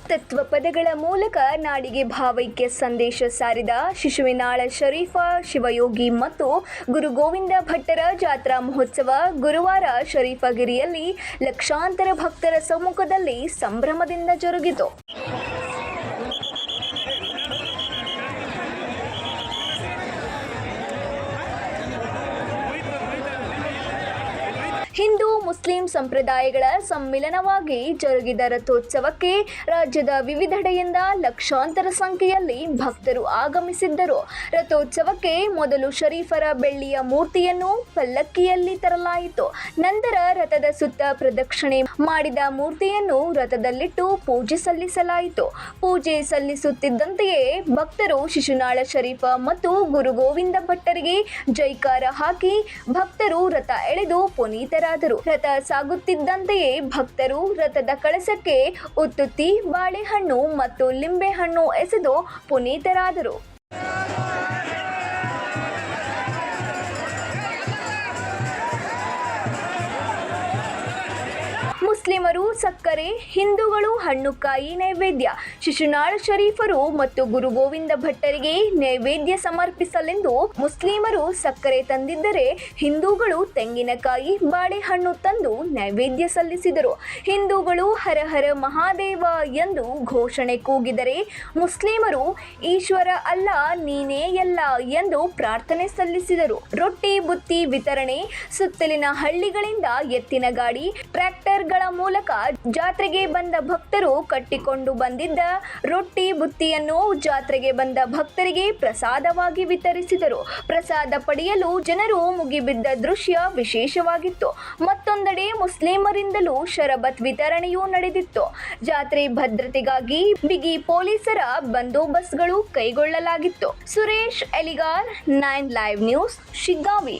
ತತ್ವ ಪದಗಳ ಮೂಲಕ ನಾಡಿಗೆ ಭಾವೈಕ್ಯ ಸಂದೇಶ ಸಾರಿದ ಶಿಶುವಿನಾಳ ಶರೀಫ ಶಿವಯೋಗಿ ಮತ್ತು ಗುರು ಗೋವಿಂದ ಭಟ್ಟರ ಜಾತ್ರಾ ಮಹೋತ್ಸವ ಗುರುವಾರ ಶರೀಫಗಿರಿಯಲ್ಲಿ ಲಕ್ಷಾಂತರ ಭಕ್ತರ ಸಮ್ಮುಖದಲ್ಲಿ ಸಂಭ್ರಮದಿಂದ ಜರುಗಿತು. ಹಿಂದೂ ಮುಸ್ಲಿಂ ಸಂಪ್ರದಾಯಗಳ ಸಮ್ಮಿಲನವಾಗಿ ಜರುಗಿದ ರಥೋತ್ಸವಕ್ಕೆ ರಾಜ್ಯದ ವಿವಿಧೆಡೆಯಿಂದ ಲಕ್ಷಾಂತರ ಸಂಖ್ಯೆಯಲ್ಲಿ ಭಕ್ತರು ಆಗಮಿಸಿದ್ದರು. ರಥೋತ್ಸವಕ್ಕೆ ಮೊದಲು ಶರೀಫರ ಬೆಳ್ಳಿಯ ಮೂರ್ತಿಯನ್ನು ಪಲ್ಲಕ್ಕಿಯಲ್ಲಿ ತರಲಾಯಿತು. ನಂತರ ರಥದ ಸುತ್ತ ಪ್ರದಕ್ಷಿಣೆ ಮಾಡಿದ ಮೂರ್ತಿಯನ್ನು ರಥದಲ್ಲಿಟ್ಟು ಪೂಜೆ ಸಲ್ಲಿಸಲಾಯಿತು. ಪೂಜೆ ಸಲ್ಲಿಸುತ್ತಿದ್ದಂತೆಯೇ ಭಕ್ತರು ಶಿಶುನಾಳ ಶರೀಫ ಮತ್ತು ಗುರು ಗೋವಿಂದ ಭಟ್ಟರಿಗೆ ಜೈಕಾರ ಹಾಕಿ ಭಕ್ತರು ರಥ ಎಳೆದು ಪುನೀತರಾದರು. ರಥ ಸಾಗುತ್ತಿದ್ದಂತೆಯೇ ಭಕ್ತರು ರಥದ ಕಳಸಕ್ಕೆ ಉತ್ತುತ್ತಿ, ಬಾಳೆಹಣ್ಣು ಮತ್ತು ಲಿಂಬೆಹಣ್ಣು ಎಸೆದು ಪುನೀತರಾದರು. ಮುಸ್ಲಿಮರು ಸಕ್ಕರೆ, ಹಿಂದೂಗಳು ಹಣ್ಣುಕಾಯಿ ನೈವೇದ್ಯ. ಶಿಶುನಾಳ ಶರೀಫರು ಮತ್ತು ಗುರು ಗೋವಿಂದ ಭಟ್ಟರಿಗೆ ನೈವೇದ್ಯ ಸಮರ್ಪಿಸಲೆಂದು ಮುಸ್ಲಿಮರು ಸಕ್ಕರೆ ತಂದಿದ್ದರೆ ಹಿಂದೂಗಳು ತೆಂಗಿನಕಾಯಿ, ಬಾಳೆಹಣ್ಣು ತಂದು ನೈವೇದ್ಯ ಸಲ್ಲಿಸಿದರು. ಹಿಂದೂಗಳು ಹರ ಹರ ಮಹಾದೇವ ಎಂದು ಘೋಷಣೆ ಕೂಗಿದರೆ ಮುಸ್ಲಿಮರು ಈಶ್ವರ ಅಲ್ಲ ನೀನೇ ಎಲ್ಲ ಎಂದು ಪ್ರಾರ್ಥನೆ ಸಲ್ಲಿಸಿದರು. ರೊಟ್ಟಿ ಬುತ್ತಿ ವಿತರಣೆ. ಸುತ್ತಲಿನ ಹಳ್ಳಿಗಳಿಂದ ಎತ್ತಿನ ಗಾಡಿ, ಟ್ರ್ಯಾಕ್ಟರ್ಗಳ ಮೂಲಕ ಜಾತ್ರೆಗೆ ಬಂದ ಭಕ್ತರು ಕಟ್ಟಿಕೊಂಡು ಬಂದಿದ್ದ ರೊಟ್ಟಿ ಬುತ್ತಿಯನ್ನು ಜಾತ್ರೆಗೆ ಬಂದ ಭಕ್ತರಿಗೆ ಪ್ರಸಾದವಾಗಿ ವಿತರಿಸಿದರು. ಪ್ರಸಾದ ಪಡೆಯಲು ಜನರು ಮುಗಿಬಿದ್ದ ದೃಶ್ಯ ವಿಶೇಷವಾಗಿತ್ತು. ಮತ್ತೊಂದೆಡೆ ಮುಸ್ಲಿಮರಿಂದಲೂ ಶರಬತ್ ವಿತರಣೆಯೂ ನಡೆದಿತ್ತು. ಜಾತ್ರೆ ಭದ್ರತೆಗಾಗಿ ಬಿಗಿ ಪೊಲೀಸರ ಬಂದೋಬಸ್ತ್ಗಳು ಕೈಗೊಳ್ಳಲಾಗಿತ್ತು. Suresh Eligar, 9 live news, Shiggavi.